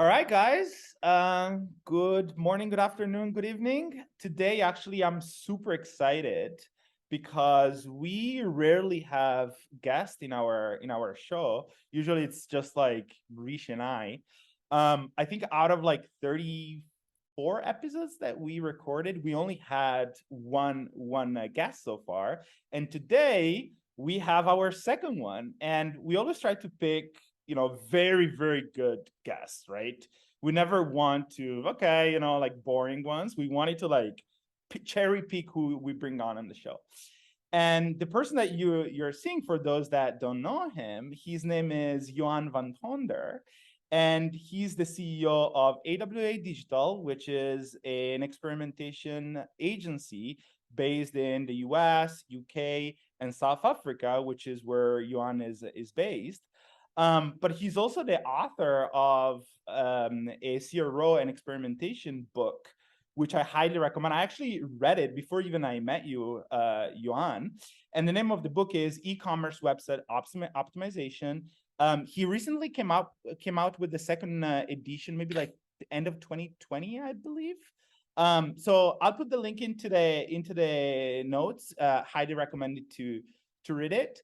All right, guys. Good morning, good afternoon, good evening. Today, actually, I'm super excited because we rarely have guests in our show. Usually, it's just like Rish and I. I think out of like 34 episodes that we recorded, we only had one guest so far, and today we have our second one. And we always try to pick very, very good guests, right? We never want to, okay, like boring ones. We wanted to like cherry pick who we bring on the show. And the person that you're seeing, for those that don't know him, his name is Johann Van Tonder, and he's the CEO of AWA Digital, which is an experimentation agency based in the US, UK, and South Africa, which is where Johann is based. But he's also the author of a CRO and experimentation book, which I highly recommend. I actually read it before even I met you, Johan. And the name of the book is E-commerce Website Optimization. He recently came out with the second edition, maybe like the end of 2020, I believe. So I'll put the link into the notes. Highly recommended to read it.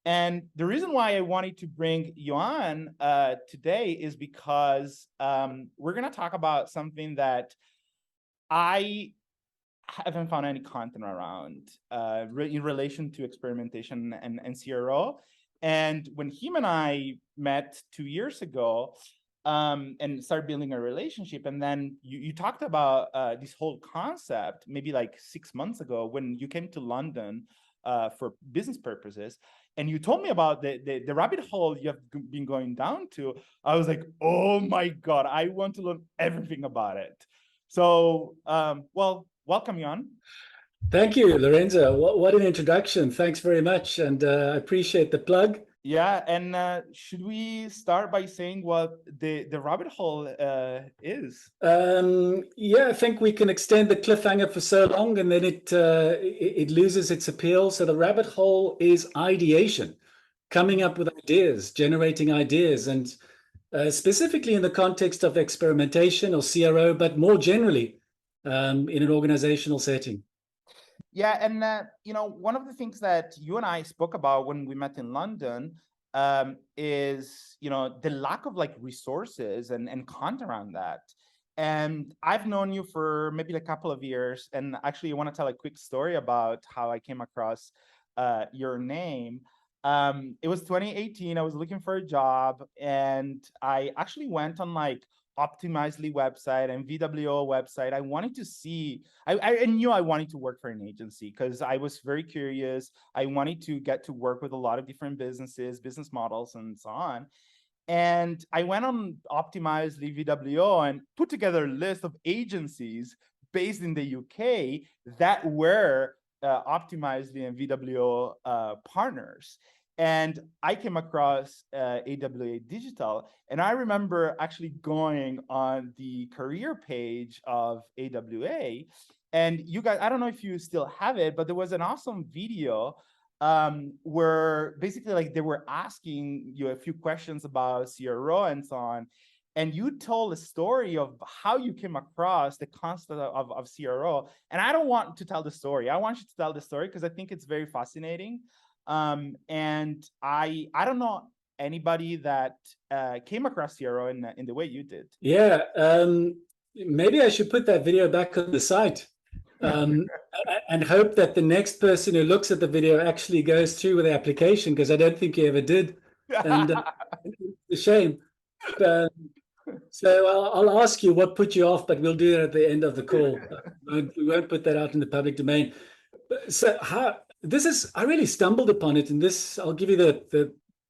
And the reason why I wanted to bring Johan today is because we're going to talk about something that I haven't found any content around in relation to experimentation and CRO. And when him and I met 2 years ago and started building a relationship, and then you talked about this whole concept maybe like 6 months ago when you came to London for business purposes, and you told me about the rabbit hole you have been going down to. I was like, oh my God, I want to learn everything about it. So, well, welcome, Jan. Thank you, Lorenzo. What an introduction. Thanks very much. And I appreciate the plug. Yeah, and should we start by saying what the rabbit hole is? Yeah, I think we can extend the cliffhanger for so long and then it loses its appeal. So the rabbit hole is ideation, coming up with ideas, generating ideas, and specifically in the context of experimentation or CRO, but more generally in an organizational setting. Yeah, and one of the things that you and I spoke about when we met in London is the lack of like resources and content around that. And I've known you for maybe a couple of years, and actually I want to tell a quick story about how I came across your name. It was 2018. I was looking for a job, and I actually went on like Optimizely website and VWO website. I wanted to see, I knew I wanted to work for an agency because I was very curious. I wanted to get to work with a lot of different businesses, business models, and so on. And I went on Optimizely VWO and put together a list of agencies based in the UK that were Optimizely and VWO partners. And I came across AWA Digital, and I remember actually going on the career page of AWA, and you guys, I don't know if you still have it, but there was an awesome video where basically like they were asking you a few questions about CRO and so on. And you told a story of how you came across the concept of CRO. And I don't want to tell the story. I want you to tell the story because I think it's very fascinating. And I don't know anybody that came across CRO in the way you did. Yeah, maybe I should put that video back on the site and hope that the next person who looks at the video actually goes through with the application, because I don't think you ever did. And it's a shame. So I'll ask you what put you off, but we'll do that at the end of the call. We won't put that out in the public domain. So I really stumbled upon it, and this, I'll give you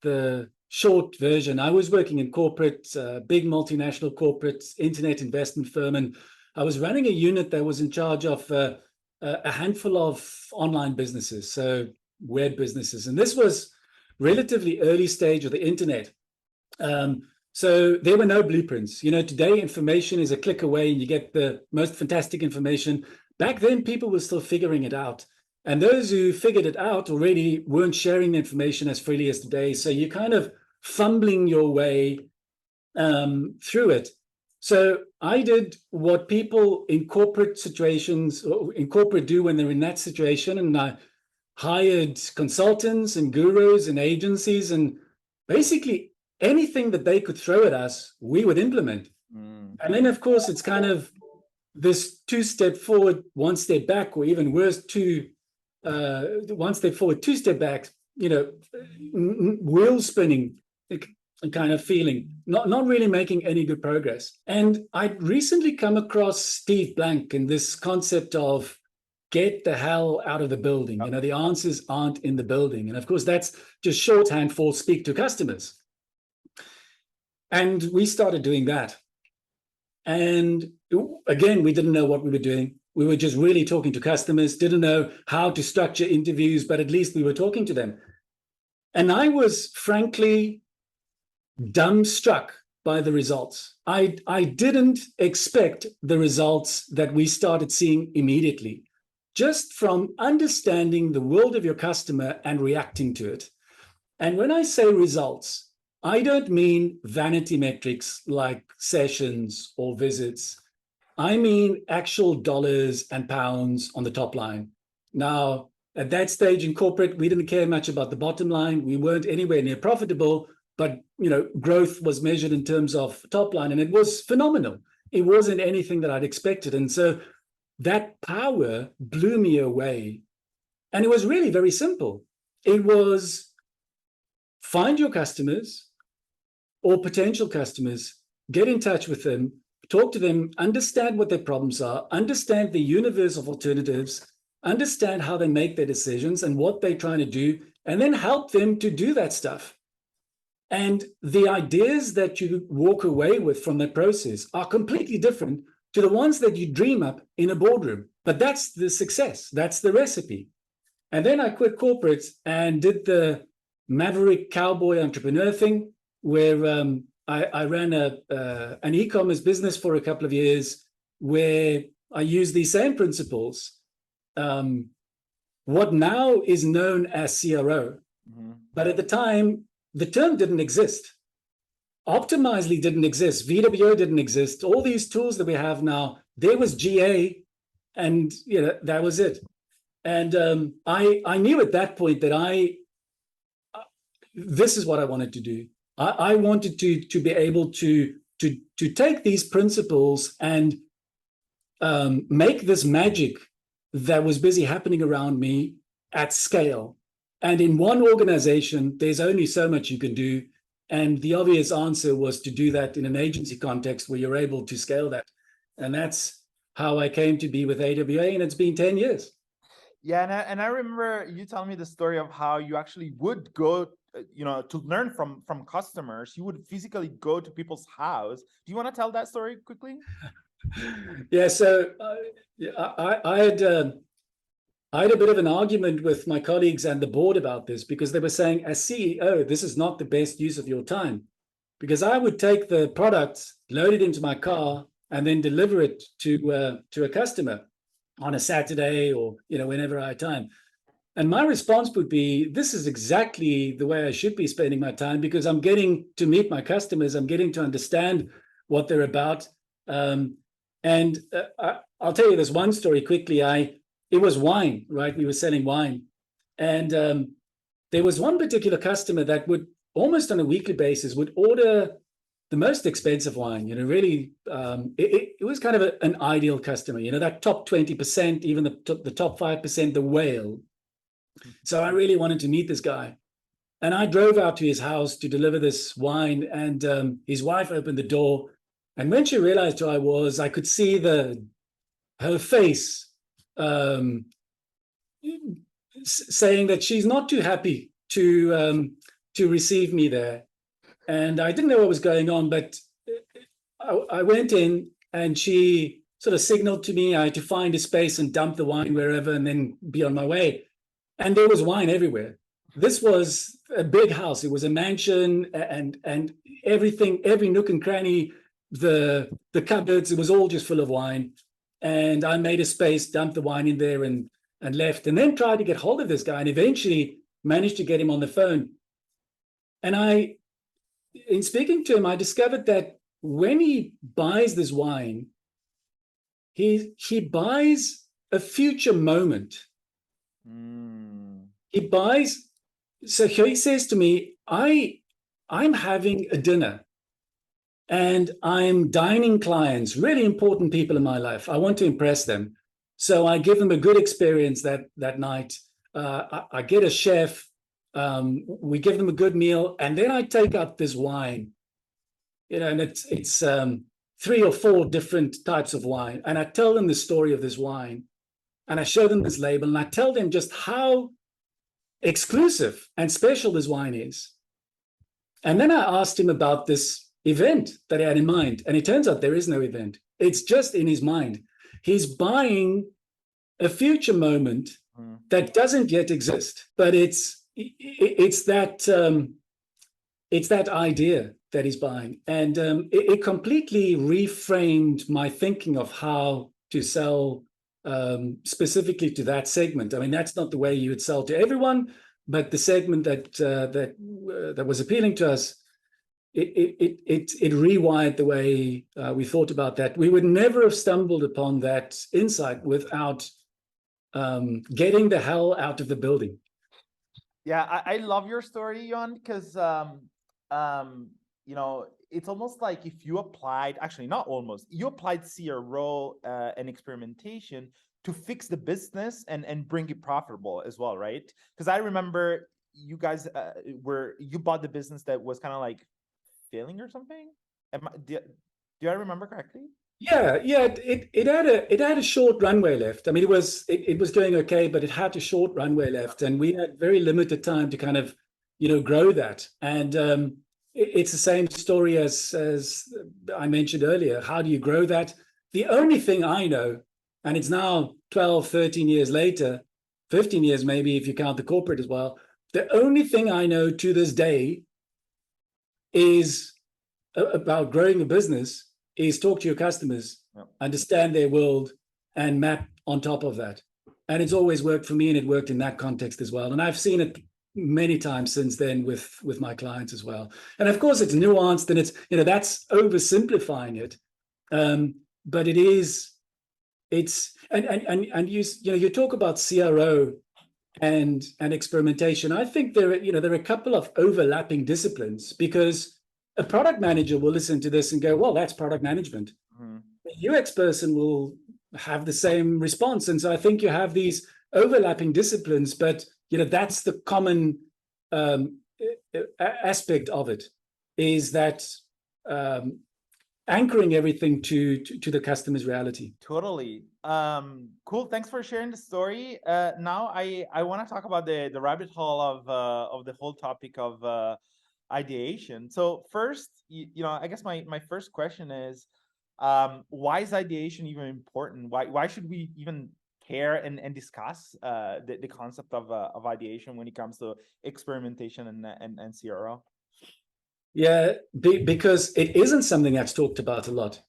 the short version. I was working in corporate, big multinational corporate internet investment firm, and I was running a unit that was in charge of a handful of online businesses, so web businesses. And this was relatively early stage of the internet. So there were no blueprints. Today information is a click away and you get the most fantastic information. Back then, people were still figuring it out. And those who figured it out already weren't sharing the information as freely as today. So you're kind of fumbling your way through it. So I did what people in corporate situations, or in corporate do when they're in that situation, and I hired consultants and gurus and agencies, and basically anything that they could throw at us, we would implement. And then, of course, it's kind of this 2-step forward, 1 step back, or even worse, 1 step forward, 2 step back, wheel spinning kind of feeling, not really making any good progress. And I'd recently come across Steve Blank and this concept of get the hell out of the building. The answers aren't in the building. And of course, that's just shorthand for speak to customers. And we started doing that. And again, we didn't know what we were doing. We were just really talking to customers, didn't know how to structure interviews, but at least we were talking to them. And I was frankly dumbstruck by the results. I didn't expect the results that we started seeing immediately, just from understanding the world of your customer and reacting to it. And when I say results, I don't mean vanity metrics like sessions or visits. I mean actual dollars and pounds on the top line. Now, at that stage in corporate, we didn't care much about the bottom line. We weren't anywhere near profitable, but growth was measured in terms of top line, and it was phenomenal. It wasn't anything that I'd expected. And so that power blew me away. And it was really very simple. It was find your customers or potential customers, get in touch with them, talk to them, understand what their problems are, understand the universe of alternatives, understand how they make their decisions and what they're trying to do, and then help them to do that stuff. And the ideas that you walk away with from that process are completely different to the ones that you dream up in a boardroom. But that's the success. That's the recipe. And then I quit corporate and did the maverick cowboy entrepreneur thing, where I ran an e-commerce business for a couple of years, where I used these same principles. What now is known as CRO, but at the time, the term didn't exist. Optimizely didn't exist. VWO didn't exist. All these tools that we have now, there was GA, and that was it. And I knew at that point that this is what I wanted to do. I wanted to be able to take these principles and make this magic that was busy happening around me at scale. And in one organization, there's only so much you can do. And the obvious answer was to do that in an agency context where you're able to scale that. And that's how I came to be with AWA, and it's been 10 years. Yeah, and I remember you telling me the story of how you actually would go, to learn from customers. You would physically go to people's house. Do you want to tell that story quickly? Yeah, so I had a bit of an argument with my colleagues and the board about this, because they were saying, as CEO, this is not the best use of your time. Because I would take the product, load it into my car, and then deliver it to a customer on a Saturday or whenever I had time. And my response would be, this is exactly the way I should be spending my time, because I'm getting to meet my customers. I'm getting to understand what they're about. And I'll tell you this one story quickly. It was wine, right? We were selling wine. And there was one particular customer that would almost on a weekly basis would order the most expensive wine, really, it was kind of an ideal customer, that top 20%, even the top 5%, the whale. So I really wanted to meet this guy. And I drove out to his house to deliver this wine, and his wife opened the door. And when she realized who I was, I could see her face saying that she's not too happy to receive me there. And I didn't know what was going on, but I went in, and she sort of signaled to me I had to find a space and dump the wine wherever and then be on my way. And there was wine everywhere. This was a big house. It was a mansion, and everything, every nook and cranny, the cupboards, it was all just full of wine. And I made a space, dumped the wine in there, and left, and then tried to get hold of this guy, and eventually managed to get him on the phone. And in speaking to him, I discovered that when he buys this wine, he buys a future moment. He buys, so he says to me, I'm having a dinner and I'm dining clients, really important people in my life. I want to impress them. So I give them a good experience that night. I get a chef, we give them a good meal, and then I take up this wine, and it's 3 or 4 different types of wine. And I tell them the story of this wine, and I show them this label, and I tell them just how exclusive and special this wine is. And then I asked him about this event that he had in mind. And it turns out there is no event. It's just in his mind. He's buying a future moment that doesn't yet exist, but it's that idea that he's buying. And it completely reframed my thinking of how to sell specifically to that segment. I mean, that's not the way you would sell to everyone, but the segment that was appealing to us, it rewired the way we thought about that. We would never have stumbled upon that insight without getting the hell out of the building. Yeah, I love your story, Johann, because it's almost like if you applied, actually not almost, you applied CRO and experimentation to fix the business and bring it profitable as well, right? Because I remember you guys you bought the business that was kind of like failing or something. Do I remember correctly? Yeah. It had a short runway left. I mean, it was doing okay, but it had a short runway left, and we had very limited time to kind of grow that. And it's the same story as I mentioned earlier. How do you grow that? The only thing I know, and it's now 12, 13 years later, 15 years maybe if you count the corporate as well, the only thing I know to this day is about growing a business is talk to your customers, understand their world, and map on top of that. And it's always worked for me, and it worked in that context as well. And I've seen it many times since then with my clients as well. And of course, it's nuanced, and it's that's oversimplifying it, but you talk about CRO and experimentation. I think there are a couple of overlapping disciplines, because a product manager will listen to this and go, well, that's product management. A UX person will have the same response. And so I think you have these overlapping disciplines, but that's the common aspect of it, is that anchoring everything to the customer's reality. Totally. Cool. Thanks for sharing the story. Now I want to talk about the rabbit hole of the whole topic of ideation. So first, I guess my first question is, why is ideation even important? Why should we even care and discuss the concept of ideation when it comes to experimentation and CRO? Yeah, because it isn't something that's talked about a lot.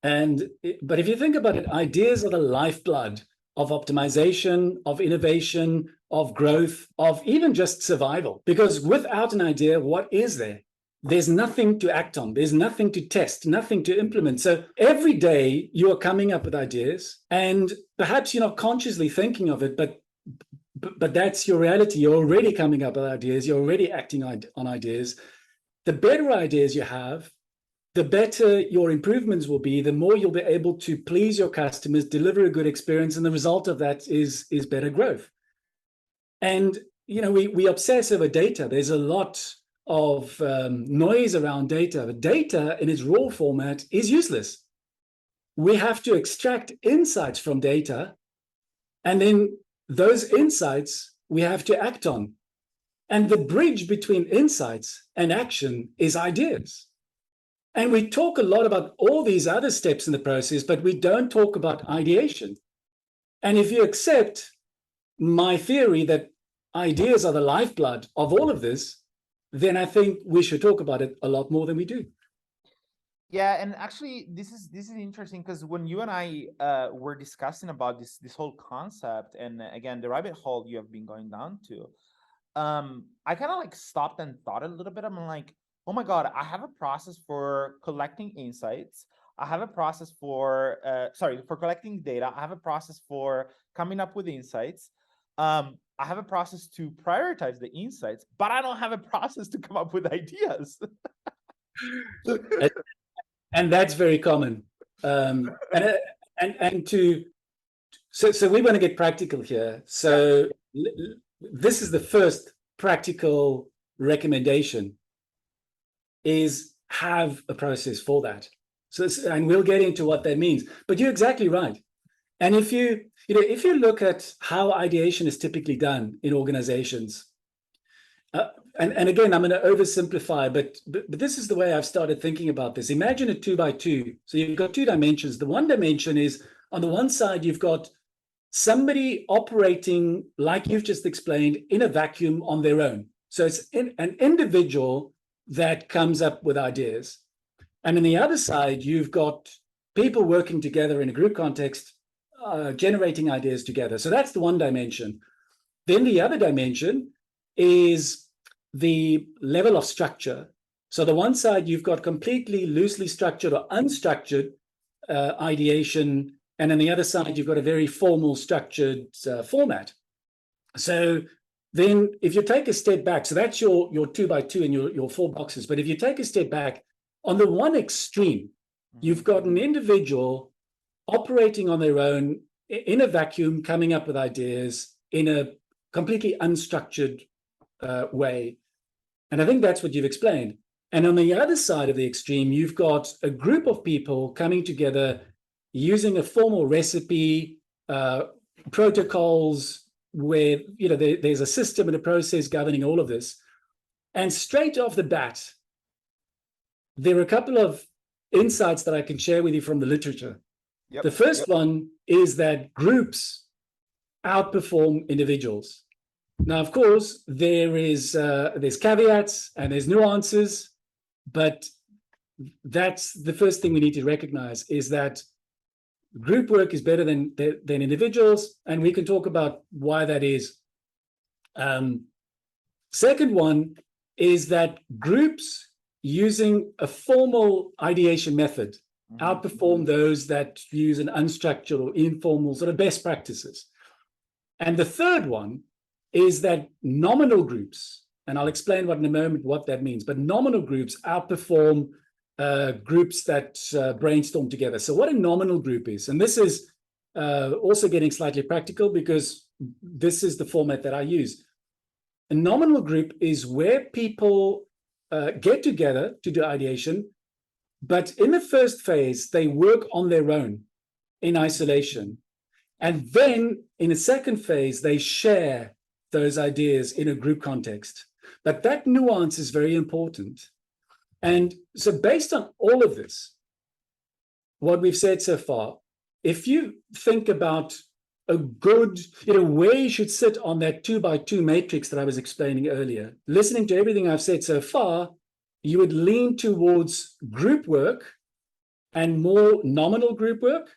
But if you think about it, ideas are the lifeblood of optimization, of innovation, of growth, of even just survival. Because without an idea, what is there? There's nothing to act on. There's nothing to test, nothing to implement. So every day you are coming up with ideas, and perhaps you're not consciously thinking of it, but that's your reality. You're already coming up with ideas. You're already acting on ideas. The better ideas you have, the better your improvements will be, the more you'll be able to please your customers, deliver a good experience, and the result of that is better growth. And we obsess over data. There's a lot of noise around data, but data in its raw format is useless. We have to extract insights from data, and then those insights we have to act on. And the bridge between insights and action is ideas. And we talk a lot about all these other steps in the process, but we don't talk about ideation. And if you accept my theory that ideas are the lifeblood of all of this, then I think we should talk about it a lot more than we do. Yeah, and actually, this is interesting, because when you and I were discussing about this whole concept, and again, the rabbit hole you have been going down to, I kind of like stopped and thought a little bit. I'm like, oh my God, I have a process for collecting insights. I have a process for, for collecting data. I have a process for coming up with insights. I have a process to prioritize the insights, but I don't have a process to come up with ideas. And that's very common. And to so we want to get practical here. So this is the first practical recommendation, is have a process for that. So, and we'll get into what that means. But you're exactly right. And if you look at how ideation is typically done in organizations, and again, I'm going to oversimplify, but this is the way I've started thinking about this. Imagine a 2x2. So you've got two dimensions. The one dimension is, on the one side, you've got somebody operating, like you've just explained, in a vacuum on their own. So it's an individual that comes up with ideas. And on the other side, you've got people working together in a group context, generating ideas together. So that's the one dimension. Then the other dimension is the level of structure. So the one side, you've got completely loosely structured or unstructured ideation, and on the other side, you've got a very formal, structured format. So then if you take a step back, so that's your 2x2 and your 4 boxes. But if you take a step back, on the one extreme, you've got an individual operating on their own in a vacuum, coming up with ideas in a completely unstructured way. And I think that's what you've explained. And on the other side of the extreme, you've got a group of people coming together using a formal recipe, protocols, where there's a system and a process governing all of this. And straight off the bat, there are a couple of insights that I can share with you from the literature. Yep. The first one is that groups outperform individuals. Now, of course, there's caveats and there's nuances, but that's the first thing we need to recognize, is that group work is better than individuals, and we can talk about why that is. Second one is that groups using a formal ideation method outperform those that use an unstructured or informal sort of best practices. And the third one is that nominal groups, and I'll explain in a moment what that means, but nominal groups outperform groups that brainstorm together. So what a nominal group is, and this is also getting slightly practical because this is the format that I use. A nominal group is where people get together to do ideation, but in the first phase, they work on their own in isolation. And then in a second phase, they share those ideas in a group context. But that nuance is very important. And so based on all of this, what we've said so far, if you think about a good, where you should sit on that 2x2 matrix that I was explaining earlier, listening to everything I've said so far, you would lean towards group work and more nominal group work,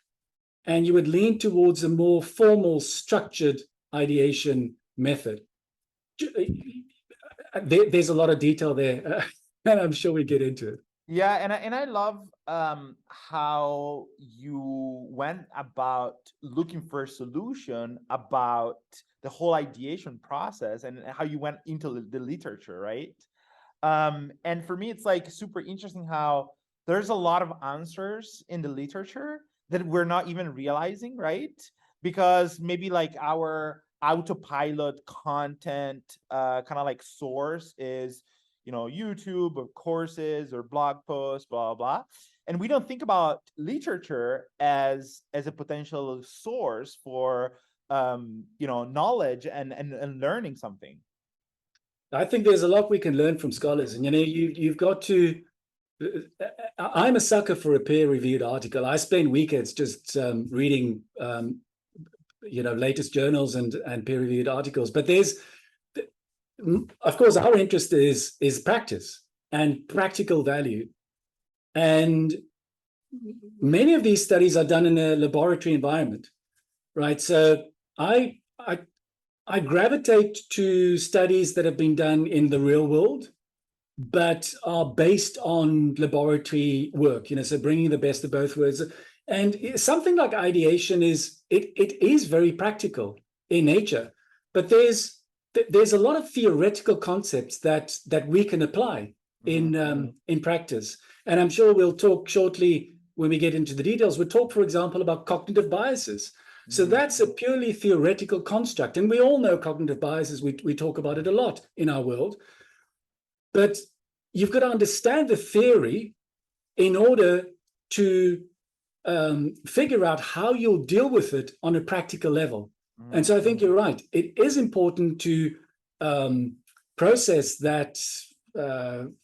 and you would lean towards a more formal, structured ideation method. There's a lot of detail there, and I'm sure we get into it. Yeah, and I love how you went about looking for a solution about the whole ideation process and how you went into the literature, right? And for me, it's like super interesting how there's a lot of answers in the literature that we're not even realizing, right? Because maybe like our autopilot content kind of like source is, YouTube or courses or blog posts, blah, blah. And we don't think about literature as a potential source for, knowledge and learning something. I think there's a lot we can learn from scholars, and you've got to. I'm a sucker for a peer-reviewed article. I spend weekends just reading, latest journals and peer-reviewed articles. But of course, our interest is practice and practical value, and many of these studies are done in a laboratory environment, right? So I gravitate to studies that have been done in the real world, but are based on laboratory work, so bringing the best of both worlds. And something like ideation it is very practical in nature, but there's a lot of theoretical concepts that we can apply in practice. And I'm sure we'll talk shortly when we get into the details. We'll talk, for example, about cognitive biases. So that's a purely theoretical construct. And we all know cognitive biases. We talk about it a lot in our world. But you've got to understand the theory in order to figure out how you'll deal with it on a practical level. And so I think you're right. It is important to process that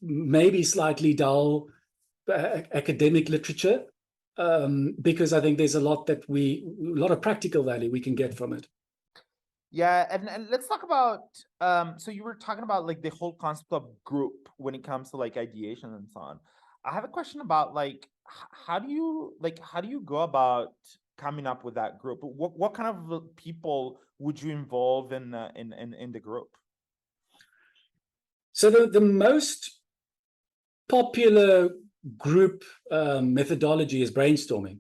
maybe slightly dull academic literature, because I think there's a lot of practical value we can get from it. Yeah, and let's talk about so you were talking about like the whole concept of group when it comes to like ideation and so on. I have a question about like how do you go about coming up with that group? What kind of people would you involve in the group? So the most popular group methodology is brainstorming.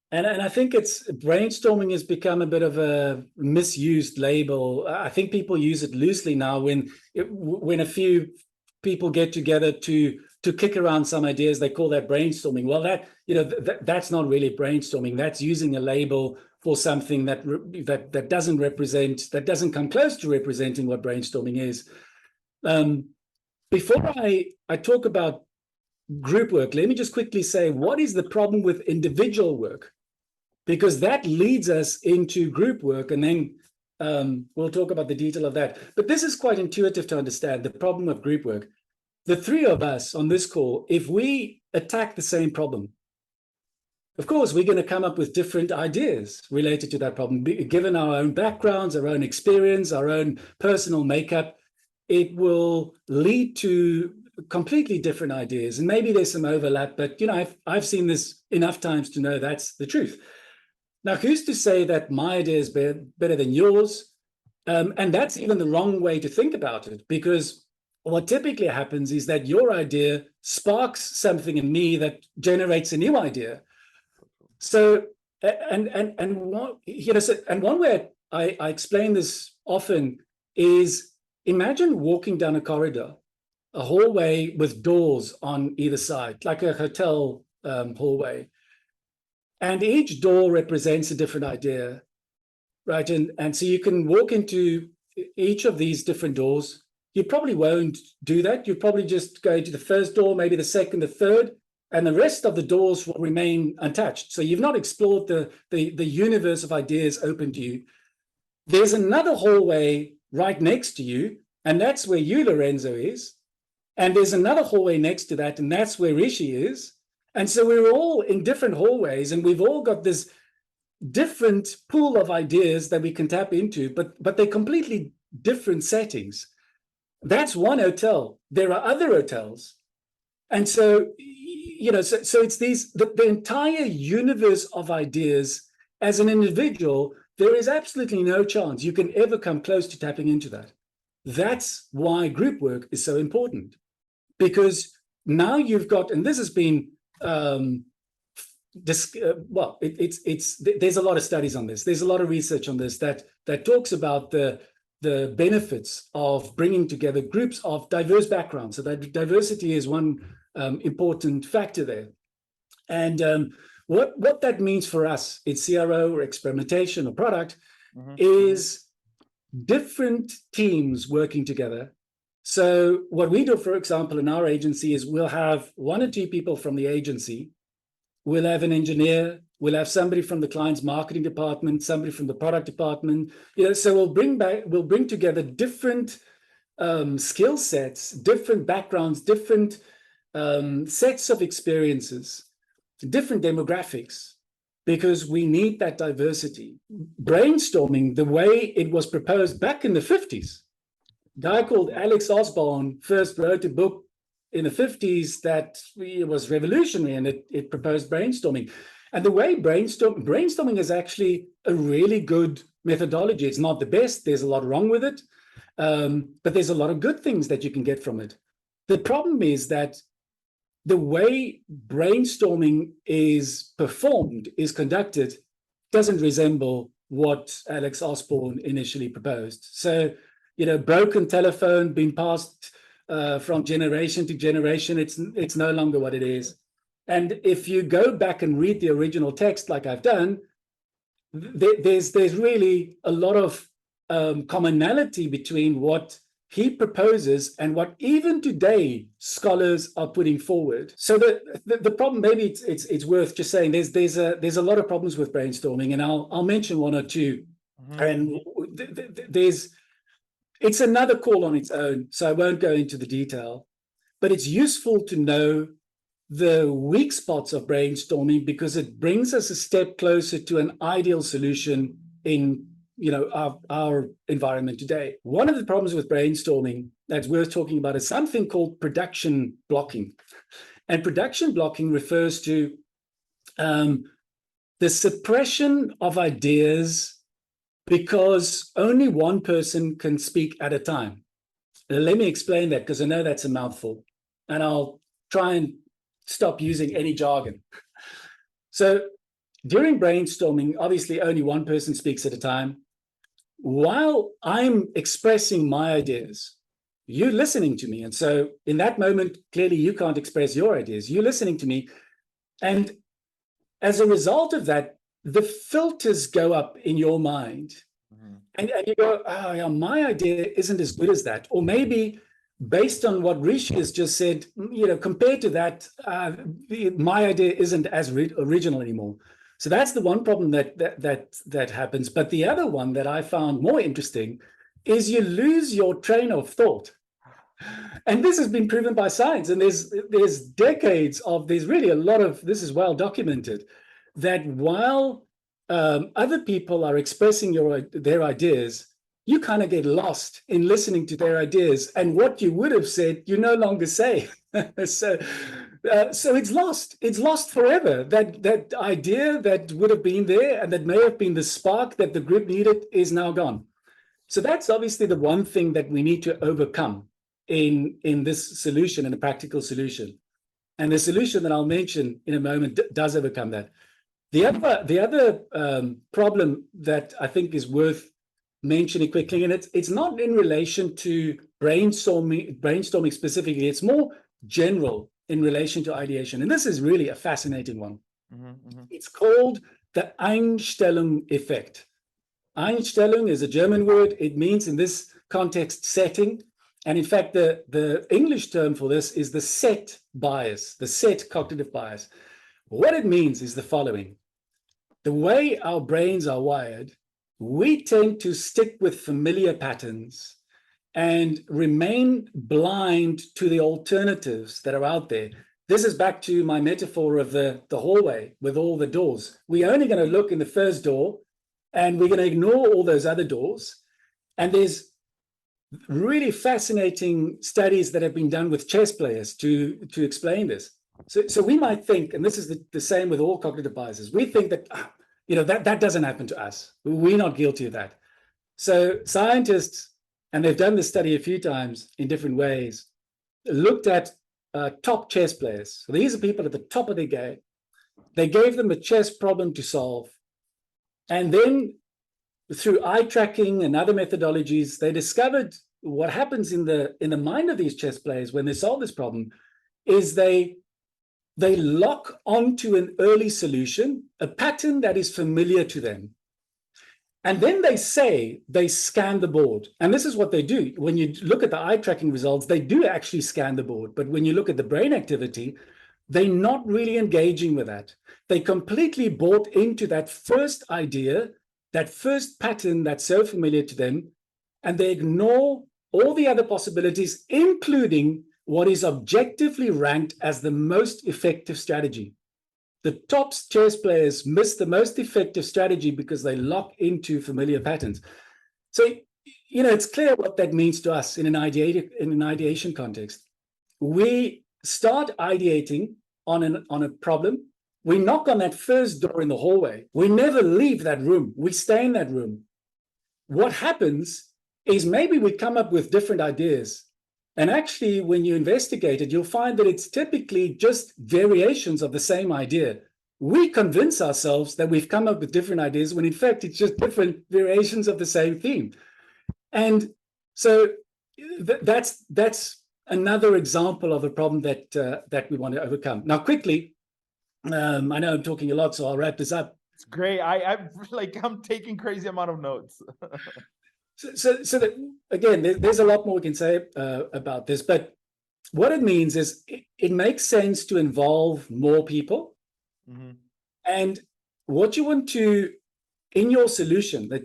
And I think brainstorming has become a bit of a misused label. I think people use it loosely now when a few people get together to kick around some ideas, they call that brainstorming. Well, that's not really brainstorming. That's using a label for something that doesn't represent, that doesn't come close to representing what brainstorming is. Before I talk about group work, let me just quickly say, what is the problem with individual work? Because that leads us into group work, and then we'll talk about the detail of that. But this is quite intuitive to understand, the problem of group work. The three of us on this call, if we attack the same problem, of course, we're going to come up with different ideas related to that problem. Given our own backgrounds, our own experience, our own personal makeup, it will lead to completely different ideas. And maybe there's some overlap, but I've seen this enough times to know that's the truth. Now, who's to say that my idea is better than yours? And that's even the wrong way to think about it, because what typically happens is that your idea sparks something in me that generates a new idea. So, one way I explain this often is, imagine walking down a corridor, a hallway with doors on either side, like a hotel hallway. And each door represents a different idea, right? And so you can walk into each of these different doors. You probably won't do that. You probably just go to the first door, maybe the second, the third, and the rest of the doors will remain untouched. So you've not explored the universe of ideas open to you. There's another hallway right next to you, and that's where you, Lorenzo, is. And there's another hallway next to that, and that's where Rishi is. And so we're all in different hallways, and we've all got this different pool of ideas that we can tap into, but they're completely different settings. That's one hotel. There are other hotels. And so, so it's the entire universe of ideas. As an individual, there is absolutely no chance you can ever come close to tapping into that. That's why group work is so important, because now you've got, and this has been, there's a lot of studies on this. There's a lot of research on this that talks about the benefits of bringing together groups of diverse backgrounds. So that diversity is one important factor there. And what that means for us in CRO or experimentation or product is different teams working together. So what we do, for example, in our agency is we'll have one or two people from the agency. We'll have an engineer. We'll have somebody from the client's marketing department, somebody from the product department. So we'll bring together different skill sets, different backgrounds, different sets of experiences, different demographics, because we need that diversity. Brainstorming, the way it was proposed back in the 50s, a guy called Alex Osborne first wrote a book in the 50s that was revolutionary, and it proposed brainstorming. And the way brainstorming is actually a really good methodology. It's not the best. There's a lot wrong with it. but there's a lot of good things that you can get from it. The problem is that the way brainstorming is performed, is conducted, doesn't resemble what Alex Osborne initially proposed. So, broken telephone being passed from generation to generation, it's no longer what it is. And if you go back and read the original text, like I've done, there's really a lot of commonality between what he proposes and what even today scholars are putting forward. So the problem, maybe it's worth just saying, there's a lot of problems with brainstorming, and I'll mention one or two. And it's another call on its own, so I won't go into the detail, but it's useful to know the weak spots of brainstorming because it brings us a step closer to an ideal solution in our environment today. One of the problems with brainstorming that's worth talking about is something called production blocking. And production blocking refers to the suppression of ideas because only one person can speak at a time. Now, let me explain that, because I know that's a mouthful, and I'll try and stop using any jargon. So during brainstorming, obviously only one person speaks at a time. While I'm expressing my ideas, you're listening to me. And so in that moment, clearly you can't express your ideas. You're listening to me. And as a result of that, the filters go up in your mind. And you go, oh, yeah, my idea isn't as good as that. Or maybe based on what Rishi has just said, compared to that, my idea isn't as original anymore. So that's the one problem that happens. But the other one that I found more interesting is you lose your train of thought. And this has been proven by science. And there's decades of, there's really a lot of, this is well documented, that while other people are expressing their ideas, you kind of get lost in listening to their ideas. And what you would have said, you no longer say. So it's lost. It's lost forever. That idea that would have been there and that may have been the spark that the group needed is now gone. So that's obviously the one thing that we need to overcome in this solution, in a practical solution. And the solution that I'll mention in a moment does overcome that. The other problem that I think is worth mentioning quickly, and it's not in relation to brainstorming specifically, it's more general in relation to ideation. And this is really a fascinating one. It's called the Einstellung effect. Einstellung is a German word. It means in this context setting. And in fact, the English term for this is the set bias, the set cognitive bias. What it means is the following. The way our brains are wired, we tend to stick with familiar patterns and remain blind to the alternatives that are out there. This is back to my metaphor of the hallway with all the doors. We're only going to look in the first door and we're going to ignore all those other doors. And there's really fascinating studies that have been done with chess players to explain this. So we might think, and this is the same with all cognitive biases, we think that, that doesn't happen to us. We're not guilty of that. So scientists, and they've done this study a few times in different ways, looked at top chess players. So these are people at the top of their game. They gave them a chess problem to solve. And then through eye tracking and other methodologies, they discovered what happens in the mind of these chess players when they solve this problem is they lock onto an early solution, a pattern that is familiar to them. And then they scan the board. And this is what they do. When you look at the eye tracking results, they do actually scan the board. But when you look at the brain activity, they're not really engaging with that. They completely bought into that first idea, that first pattern that's so familiar to them, and they ignore all the other possibilities, including what is objectively ranked as the most effective strategy. The top chess players miss the most effective strategy because they lock into familiar patterns. So, it's clear what that means to us in an ideation context. We start ideating on a problem. We knock on that first door in the hallway. We never leave that room. We stay in that room. What happens is maybe we come up with different ideas. And actually, when you investigate it, you'll find that it's typically just variations of the same idea. We convince ourselves that we've come up with different ideas when in fact it's just different variations of the same theme. And so that's another example of a problem that we want to overcome. Now, quickly, I know I'm talking a lot, so I'll wrap this up. It's great. I'm taking crazy amount of notes. So that, again, there's a lot more we can say about this, but what it means is it makes sense to involve more people. Mm-hmm. And what you want to, in your solution, that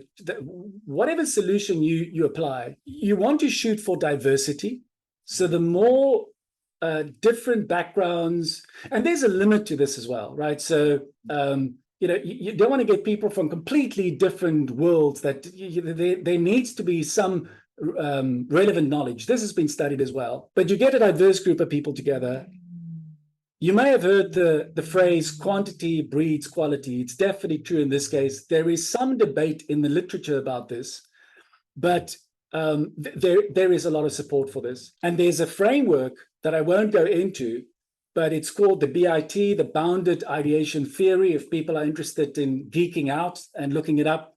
whatever solution you apply, you want to shoot for diversity. So the more different backgrounds, and there's a limit to this as well, right? So, you don't want to get people from completely different worlds. That there needs to be some relevant knowledge. This has been studied as well. But you get a diverse group of people together. You may have heard the phrase quantity breeds quality. It's definitely true in this case. There is some debate in the literature about this, but there is a lot of support for this. And there's a framework that I won't go into, but it's called the BIT, the Bounded Ideation Theory, if people are interested in geeking out and looking it up.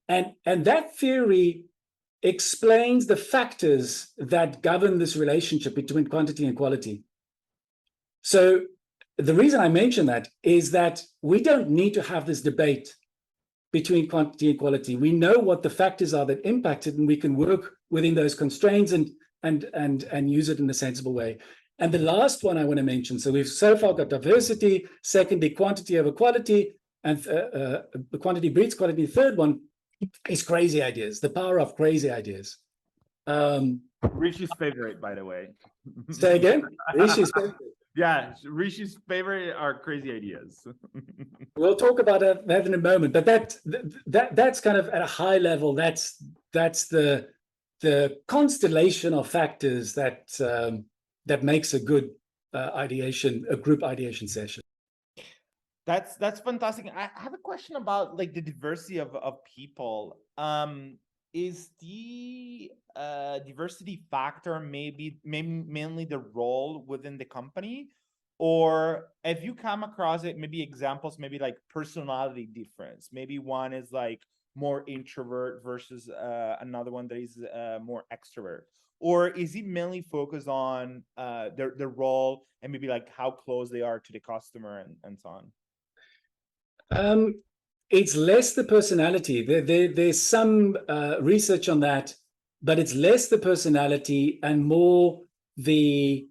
And that theory explains the factors that govern this relationship between quantity and quality. So the reason I mention that is that we don't need to have this debate between quantity and quality. We know what the factors are that impact it, and we can work within those constraints and use it in a sensible way. And the last one I want to mention, so we've so far got diversity, secondly, quantity over quality, and quantity breeds quality. The third one is crazy ideas, the power of crazy ideas. Rishi's favorite, by the way. Say again? Rishi's favorite. Yeah, Rishi's favorite are crazy ideas. We'll talk about that in a moment, but that's kind of at a high level. That's the constellation of factors that makes a good group ideation session. That's fantastic. I have a question about like the diversity of people. Is the diversity factor maybe mainly the role within the company, or have you come across it? Maybe examples, maybe like personality difference. Maybe one is like more introvert versus another one that is more extrovert. Or is it mainly focused on their role and maybe like how close they are to the customer and so on? It's less the personality. There's some research on that, but it's less the personality and more the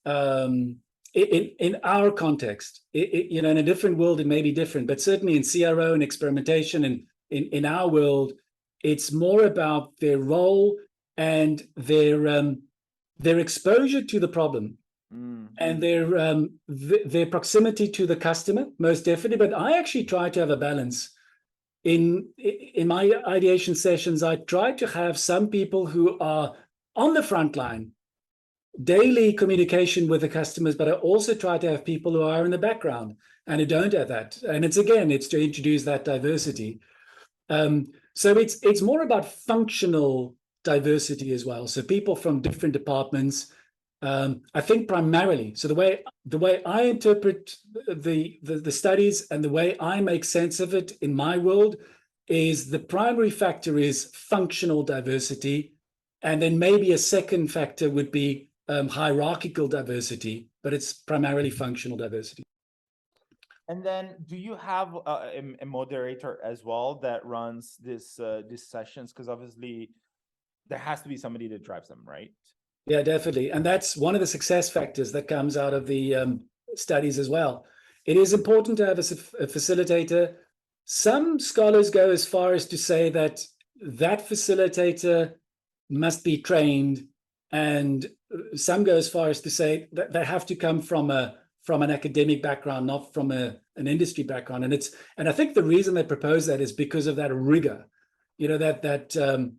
in our context. In a different world, it may be different, but certainly in CRO and experimentation and in our world, it's more about their role and their exposure to the problem. And their proximity to the customer, most definitely. But I actually try to have a balance. In my ideation sessions, I try to have some people who are on the front line, daily communication with the customers, but I also try to have people who are in the background and who don't have that. And it's to introduce that diversity. So it's more about functional diversity as well. So people from different departments. I think primarily, so the way I interpret the studies and the way I make sense of it in my world is the primary factor is functional diversity, and then maybe a second factor would be hierarchical diversity, but it's primarily functional diversity. And then, do you have a moderator as well that runs these sessions? Because obviously, there has to be somebody that drives them, right? Yeah, definitely. And that's one of the success factors that comes out of the studies as well. It is important to have a facilitator. Some scholars go as far as to say that facilitator must be trained, and some go as far as to say that they have to come from an academic background, not from an industry background. And I think the reason they propose that is because of that rigor, that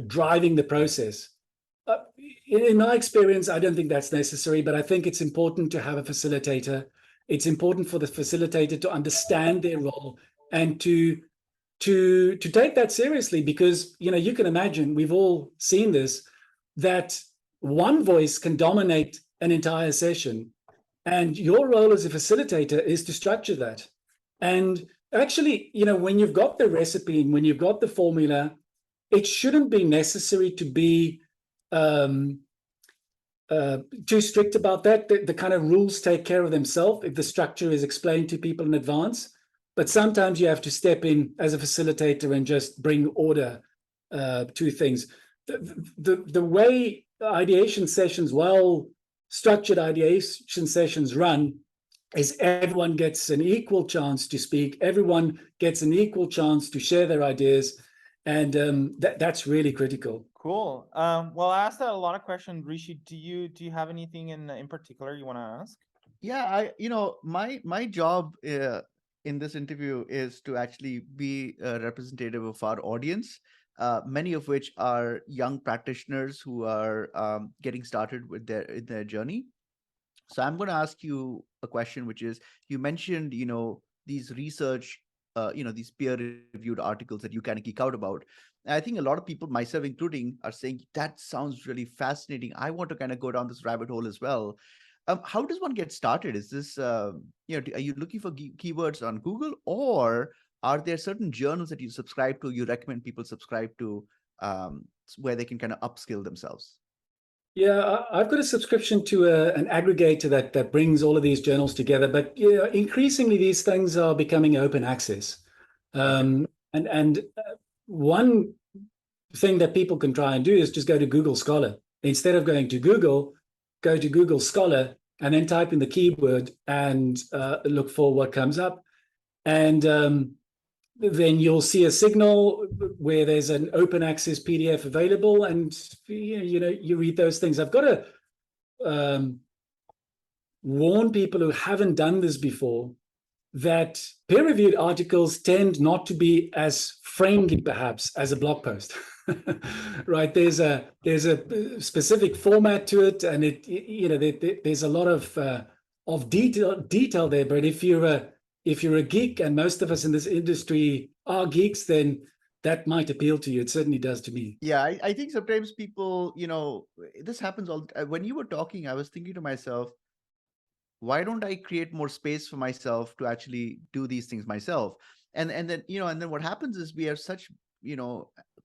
driving the process. In my experience, I don't think that's necessary, but I think it's important to have a facilitator. It's important for the facilitator to understand their role and to to take that seriously, because you can imagine, we've all seen this, that one voice can dominate an entire session, and your role as a facilitator is to structure that. And actually, when you've got the recipe and when you've got the formula, it shouldn't be necessary to be too strict about that. The kind of rules take care of themselves if the structure is explained to people in advance. But sometimes you have to step in as a facilitator and just bring order to things. The way ideation sessions, well-structured ideation sessions run, is everyone gets an equal chance to speak. Everyone gets an equal chance to share their ideas. And that's really critical. Cool. Well, I asked a lot of questions. Rishi, do you have anything in particular you want to ask? Yeah, my job in this interview is to actually be a representative of our audience, many of which are young practitioners who are getting started with their journey. So I'm going to ask you a question, which is, you mentioned, these research, these peer-reviewed articles that you kind of geek out about. And I think a lot of people, myself including, are saying that sounds really fascinating. I want to kind of go down this rabbit hole as well. How does one get started? Is this, are you looking for keywords on Google, or are there certain journals that you subscribe to, you recommend people subscribe to, where they can kind of upskill themselves? Yeah, I've got a subscription to an aggregator that brings all of these journals together. But increasingly these things are becoming open access. And one thing that people can try and do is just go to Google Scholar. Instead of going to Google, go to Google Scholar and then type in the keyword and look for what comes up. And then you'll see a signal where there's an open access PDF available, and you read those things. I've got to warn people who haven't done this before that peer-reviewed articles tend not to be as friendly, perhaps, as a blog post. Right? There's a specific format to it, and there's a lot of detail there. But if you're a geek, and most of us in this industry are geeks, then that might appeal to you. It certainly does to me. Yeah, I think sometimes people, this happens all. When you were talking, I was thinking to myself, why don't I create more space for myself to actually do these things myself? And then what happens is, we are such,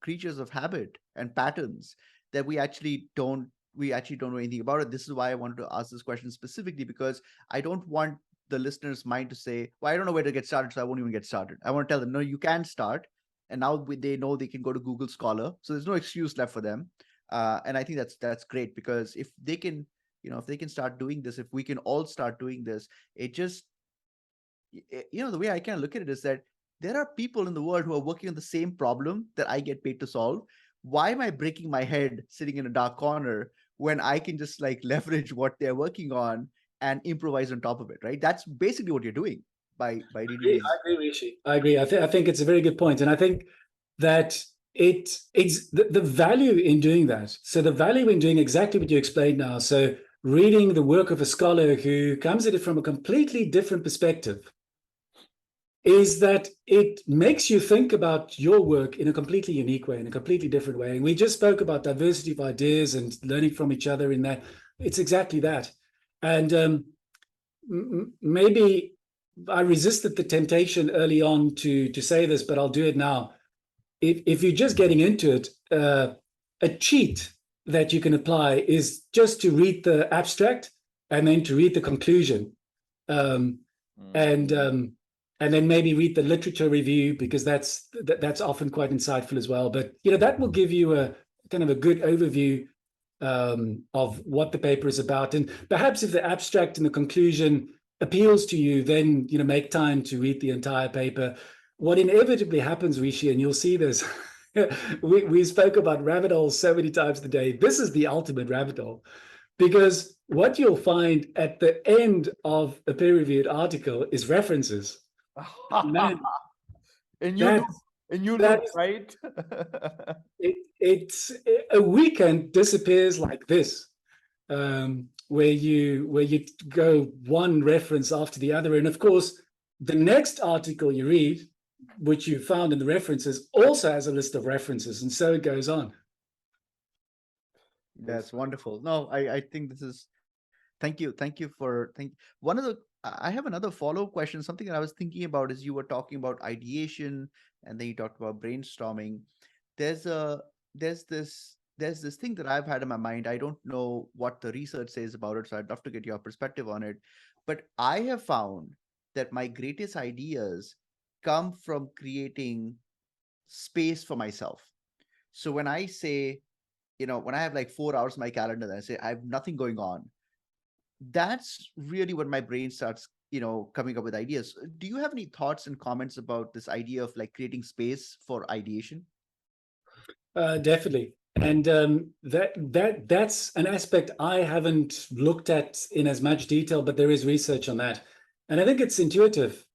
creatures of habit and patterns that we actually don't know anything about it. This is why I wanted to ask this question specifically, because I don't want the listener's mind to say, well, I don't know where to get started, so I won't even get started. I want to tell them, no, you can start. And now they know they can go to Google Scholar. So there's no excuse left for them. And I think that's great, because if they can, if they can start doing this, if we can all start doing this, it just, the way I kind of look at it is that there are people in the world who are working on the same problem that I get paid to solve. Why am I breaking my head sitting in a dark corner when I can just leverage what they're working on and improvise on top of it, right? That's basically what you're doing by reading these. I agree, Rishi. I agree. I think it's a very good point. And I think that it's the value in doing that. So the value in doing exactly what you explained now. So reading the work of a scholar who comes at it from a completely different perspective is that it makes you think about your work in a completely unique way, in a completely different way. And we just spoke about diversity of ideas and learning from each other in that. It's exactly that. And maybe I resisted the temptation early on to say this, but I'll do it now. If you're just getting into it, a cheat that you can apply is just to read the abstract and then to read the conclusion. And then maybe read the literature review, because that's often quite insightful as well. But that will give you a kind of a good overview of what the paper is about. And perhaps if the abstract and the conclusion appeals to you, then make time to read the entire paper. What inevitably happens, Rishi, and you'll see this, we spoke about rabbit holes so many times today. This is the ultimate rabbit hole, because what you'll find at the end of a peer-reviewed article is references. Man, and you look right. It's a weekend disappears like this, where you go one reference after the other, and of course the next article you read which you found in the references, also has a list of references, and so it goes on. That's wonderful. No, I think this is, thank you. Thank you for, one of the, I have another follow-up question. Something that I was thinking about is you were talking about ideation and then you talked about brainstorming. There's a, there's this thing that I've had in my mind. I don't know what the research says about it, so I'd love to get your perspective on it. But I have found that my greatest ideas come from creating space for myself. So when I say, when I have like 4 hours in my calendar, and I say I have nothing going on, that's really when my brain starts, coming up with ideas. Do you have any thoughts and comments about this idea of like creating space for ideation? Definitely. And that's an aspect I haven't looked at in as much detail, but there is research on that. And I think it's intuitive.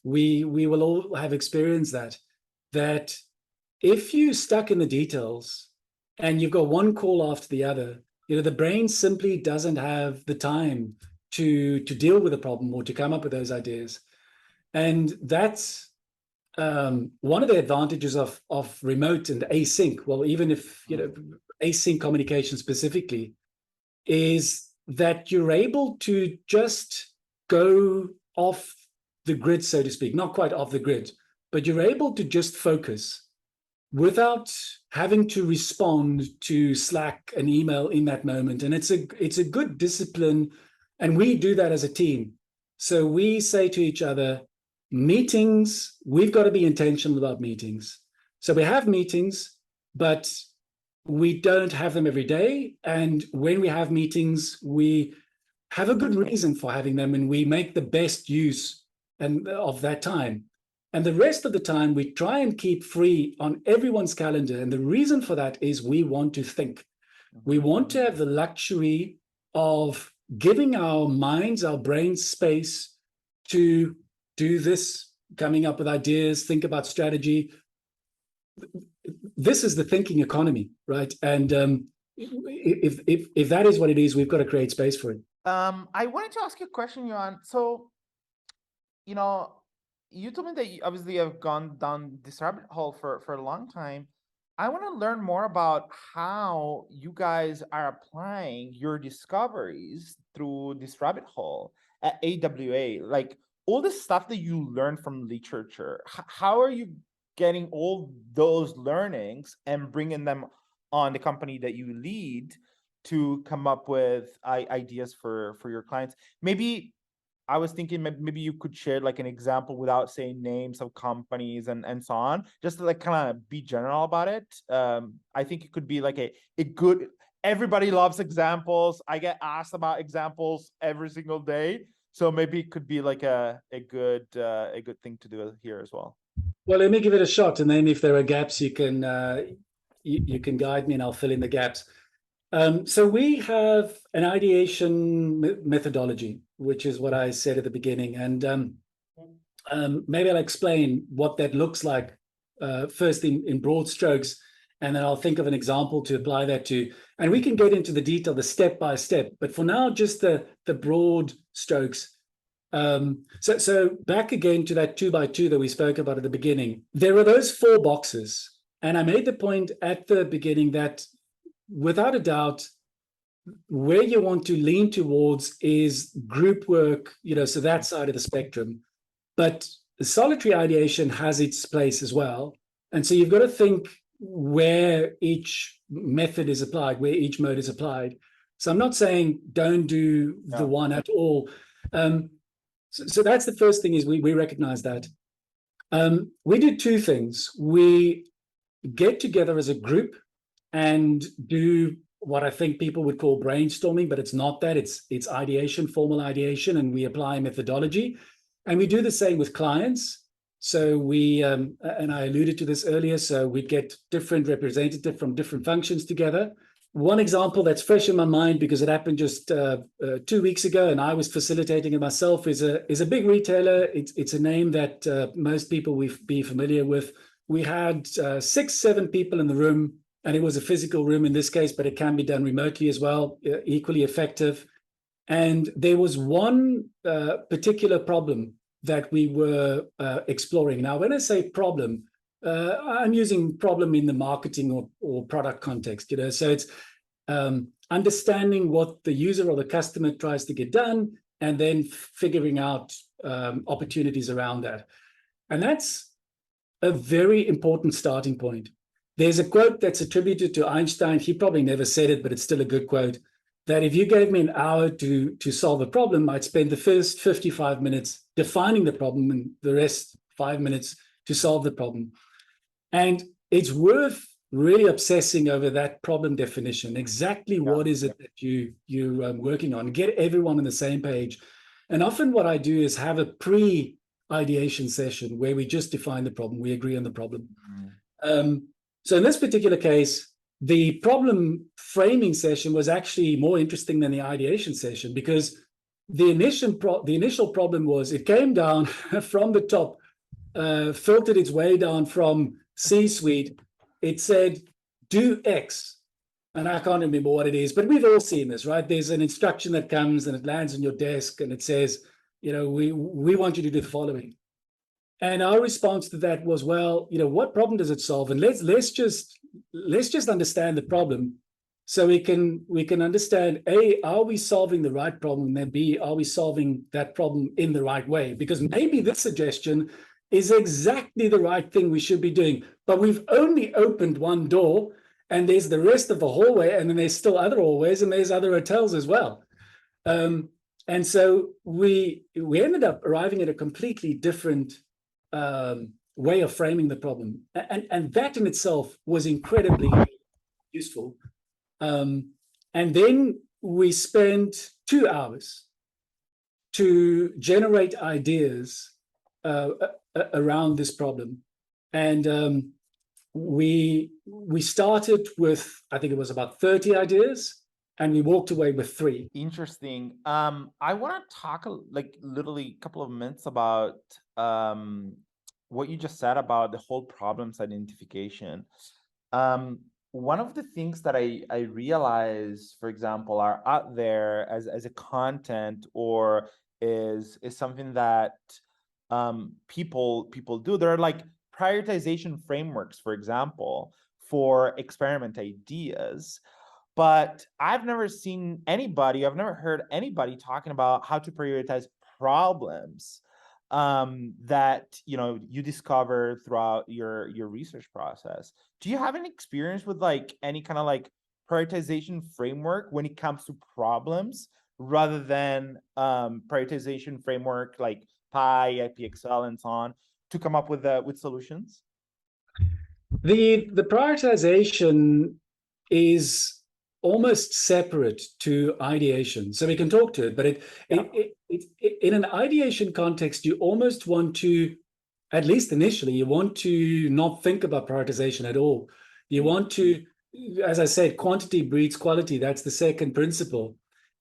We will all have experienced that if you're stuck in the details and you've got one call after the other, the brain simply doesn't have the time to deal with the problem or to come up with those ideas. And that's one of the advantages of remote and async, well, even if, async communication specifically, is that you're able to just go off the grid, so to speak, not quite off the grid, but you're able to just focus without having to respond to Slack and email in that moment. And it's a good discipline. And we do that as a team. So we say to each other, meetings, we've got to be intentional about meetings. So we have meetings, but we don't have them every day. And when we have meetings, we have a good reason for having them, and we make the best use of that time. And the rest of the time, we try and keep free on everyone's calendar. And the reason for that is we want to think. We want to have the luxury of giving our minds, our brains space to do this, coming up with ideas, think about strategy. This is the thinking economy, right? And if that is what it is, we've got to create space for it. I wanted to ask you a question, Johann. So, you told me that you obviously have gone down this rabbit hole for a long time. I want to learn more about how you guys are applying your discoveries through this rabbit hole at AWA. Like all the stuff that you learn from literature, how are you getting all those learnings and bringing them on the company that you lead to come up with ideas for your clients? Maybe I was thinking maybe you could share like an example without saying names of companies and so on, just to like kind of be general about it. I think it could be like a good, everybody loves examples. I get asked about examples every single day. So maybe it could be like a good thing to do here as well. Well, let me give it a shot, and then if there are gaps, you can guide me, and I'll fill in the gaps. So we have an ideation methodology, which is what I said at the beginning, and maybe I'll explain what that looks like first in broad strokes, and then I'll think of an example to apply that to, and we can get into the detail, the step by step. But for now, just the broad strokes. So back again to that 2x2 that we spoke about at the beginning. There are those 4 boxes, and I made the point at the beginning that without a doubt, where you want to lean towards is group work, so that side of the spectrum. But solitary ideation has its place as well. And so you've got to think where each method is applied, where each mode is applied. So I'm not saying don't do the one at all. So that's the first thing, is we recognize that. We do 2 things. We get together as a group and do what I think people would call brainstorming, but it's not that. It's ideation, formal ideation, and we apply methodology. And we do the same with clients. So we, and I alluded to this earlier, so we get different representatives from different functions together. One example that's fresh in my mind, because it happened just 2 weeks ago, and I was facilitating it myself, is a big retailer. It's a name that most people will be familiar with. We had 6-7 people in the room, and it was a physical room in this case, but it can be done remotely as well, equally effective. And there was one particular problem that we were exploring. Now, when I say problem, I'm using problem in the marketing or product context, so it's understanding what the user or the customer tries to get done, and then figuring out opportunities around that. And that's a very important starting point. There's a quote that's attributed to Einstein. He probably never said it, but it's still a good quote, that if you gave me an hour to solve a problem, I'd spend the first 55 minutes defining the problem and the rest 5 minutes to solve the problem. And it's worth really obsessing over that problem definition. Exactly what is it that you're working on? Get everyone on the same page. And often what I do is have a pre-ideation session where we just define the problem. We agree on the problem. So in this particular case, the problem framing session was actually more interesting than the ideation session, because the initial problem was, it came down from the top, filtered its way down from C-suite. It said, do X. And I can't remember what it is, but we've all seen this, right? There's an instruction that comes and it lands on your desk and it says, we want you to do the following. And our response to that was, well, what problem does it solve? And let's just understand the problem, so we can understand, A, are we solving the right problem? And then B, are we solving that problem in the right way? Because maybe this suggestion is exactly the right thing we should be doing, but we've only opened one door, and there's the rest of the hallway, and then there's still other hallways, and there's other hotels as well. And so we ended up arriving at a completely different way of framing the problem. And that in itself was incredibly useful. And then we spent 2 hours to generate ideas around this problem. And we started with, I think it was about 30 ideas, and we walked away with 3. Interesting. I want to talk literally a couple of minutes about what you just said about the whole problems identification. One of the things that I realize, for example, are out there as a content, or is something that people do. There are like prioritization frameworks, for example, for experiment ideas. But I've never heard anybody talking about how to prioritize problems that you discover throughout your research process. Do you have any experience with any kind of prioritization framework when it comes to problems, rather than prioritization framework like Pi, IPXL, and so on, to come up with solutions? The prioritization is almost separate to ideation, so we can talk to it. But in an ideation context, you almost want to, at least initially, you want to not think about prioritization at all. You want to, as I said, quantity breeds quality. That's the second principle.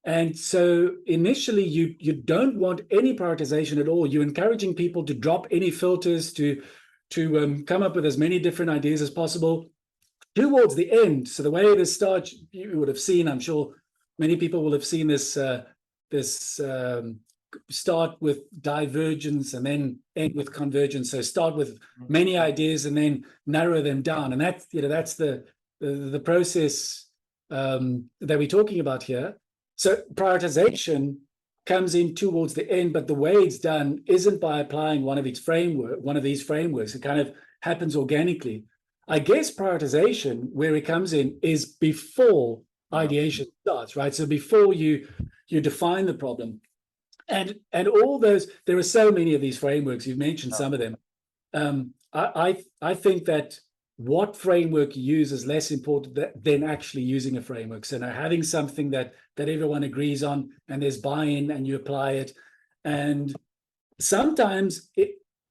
And so initially, you don't want any prioritization at all. You're encouraging people to drop any filters, to come up with as many different ideas as possible towards the end. So the way this starts, you would have seen, I'm sure many people will have seen this start with divergence and then end with convergence. So start with many ideas and then narrow them down. And that's the process that we're talking about here. So prioritization comes in towards the end, but the way it's done isn't by applying one of these frameworks. It kind of happens organically. I guess prioritization, where it comes in, is before ideation starts, right? So before you define the problem, and all those, there are so many of these frameworks. You've mentioned some of them. I think that what framework you use is less important than actually using a framework. So now having something that everyone agrees on, and there's buy-in, and you apply it, and sometimes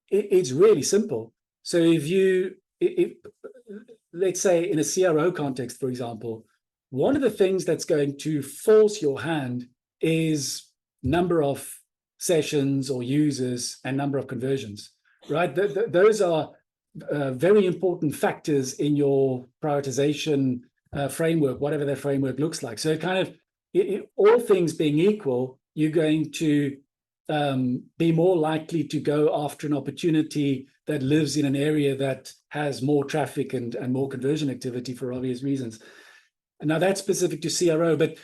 it's really simple. So if let's say in a CRO context, for example, one of the things that's going to force your hand is number of sessions or users and number of conversions, right? Those are very important factors in your prioritization framework, whatever that framework looks like. So all things being equal, you're going to be more likely to go after an opportunity that lives in an area that has more traffic and more conversion activity for obvious reasons. And now that's specific to CRO, but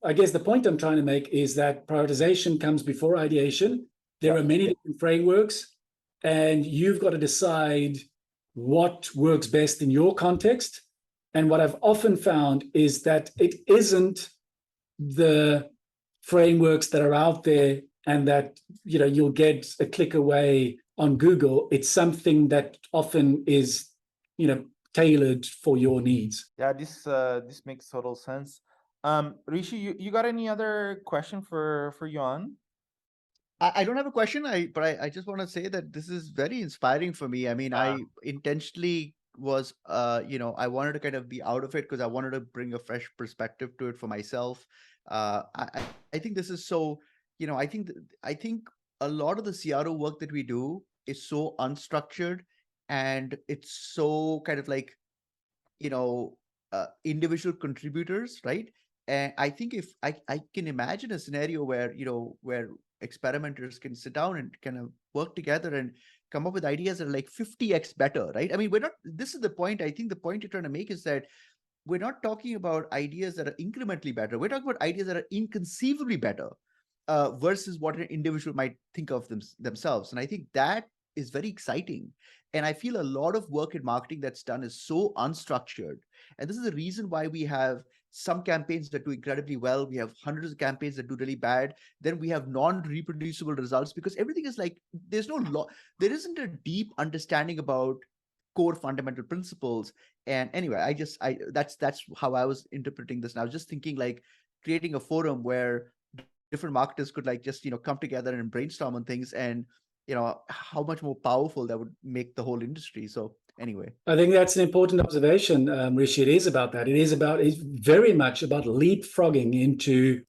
I guess the point I'm trying to make is that prioritization comes before ideation. There are many different frameworks, and you've got to decide what works best in your context. And what I've often found is that it isn't the frameworks that are out there and that you'll get a click away on Google. It's something that often is tailored for your needs. Yeah, this makes total sense. Rishi, you got any other question for Johann? I don't have a question, but I just want to say that this is very inspiring for me. I mean, I intentionally was, I wanted to kind of be out of it because I wanted to bring a fresh perspective to it for myself. I think this is so, I think a lot of the CRO work that we do is so unstructured, and it's so kind of like, individual contributors, right? And I think if I can imagine a scenario where, where experimenters can sit down and kind of work together and come up with ideas that are like 50x better, right? I mean, this is the point. I think the point you're trying to make is that we're not talking about ideas that are incrementally better. We're talking about ideas that are inconceivably better versus what an individual might think of themselves. And I think that is very exciting. And I feel a lot of work in marketing that's done is so unstructured. And this is the reason why we have some campaigns that do incredibly well. We have hundreds of campaigns that do really bad. Then we have non-reproducible results because everything is like, there isn't a deep understanding about core fundamental principles. And anyway, that's how I was interpreting this. And I was just thinking like creating a forum where different marketers could like just, come together and brainstorm on things, and how much more powerful that would make the whole industry. So anyway, I think that's an important observation, Rishi. It is about that. It's very much about leapfrogging into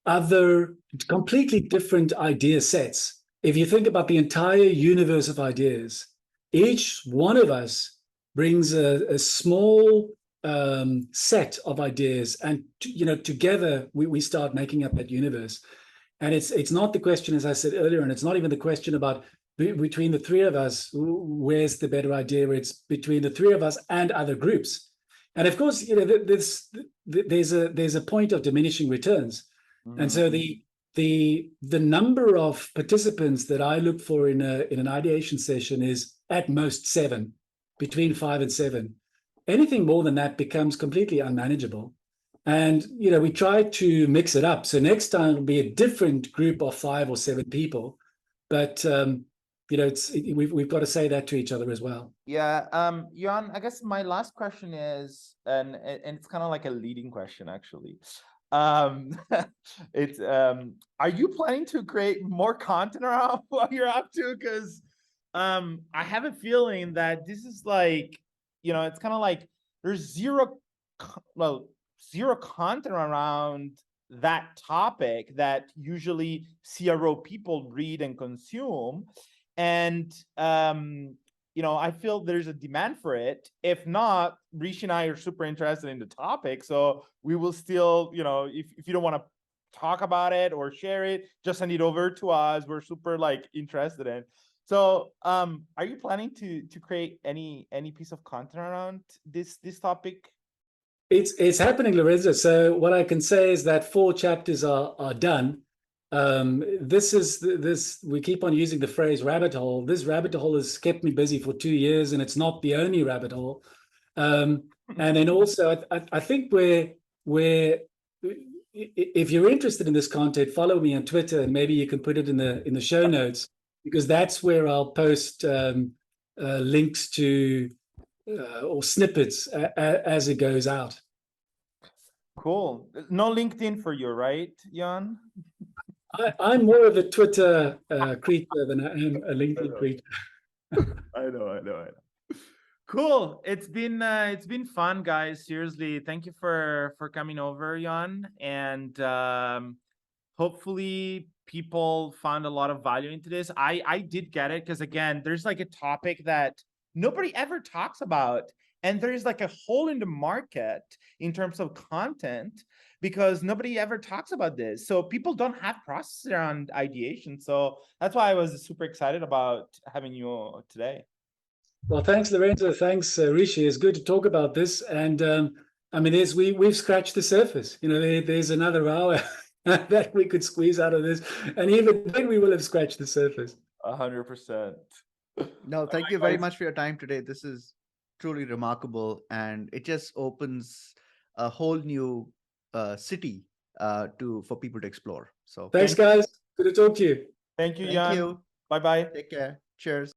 other completely different idea sets. If you think about the entire universe of ideas, each one of us brings a small set of ideas, and together we start making up that universe. And it's not the question, as I said earlier, and it's not even the question about between the three of us, where's the better idea? It's between the three of us and other groups. And of course, there's a point of diminishing returns. Mm-hmm. And so the number of participants that I look for in an ideation session is at most 7, between 5 and 7. Anything more than that becomes completely unmanageable. And, we try to mix it up. So next time it'll be a different group of 5 or 7 people. But, we've got to say that to each other as well. Yeah. Johann, I guess my last question is, and it's kind of like a leading question, actually. It's, are you planning to create more content around what you're up to? Because I have a feeling that this is like, it's kind of like there's zero content around that topic that usually CRO people read and consume. And, I feel there's a demand for it. If not, Rishi and I are super interested in the topic. So we will still, if you don't want to talk about it or share it, just send it over to us. We're super interested in. So are you planning to create any piece of content around this topic? It's happening, Lorenzo. So what I can say is that 4 chapters are done. We keep on using the phrase rabbit hole. This rabbit hole has kept me busy for 2 years, and it's not the only rabbit hole. And then also, I think if you're interested in this content, follow me on Twitter, and maybe you can put it in the show notes, because that's where I'll post links to or snippets as it goes out. Cool. No LinkedIn for you, right, Johann? I'm more of a Twitter creature than I am a LinkedIn creature. I know. Cool. It's been fun, guys. Seriously, thank you for coming over, Johann. And hopefully people found a lot of value into this. I did get it, because again, there's like a topic that nobody ever talks about. And there is like a hole in the market in terms of content because nobody ever talks about this. So people don't have processes around ideation. So that's why I was super excited about having you today. Well, thanks, Lorenzo. Thanks, Rishi. It's good to talk about this. And I mean, we've scratched the surface. You know, there's another hour that we could squeeze out of this, and even then, we will have scratched the surface. 100%. No, thank you very much for your time today. This is truly remarkable, and it just opens a whole new city for people to explore. So Thanks, guys. Good to talk to you. Thank you, thank Jan. you. Bye-bye. Take care. Cheers.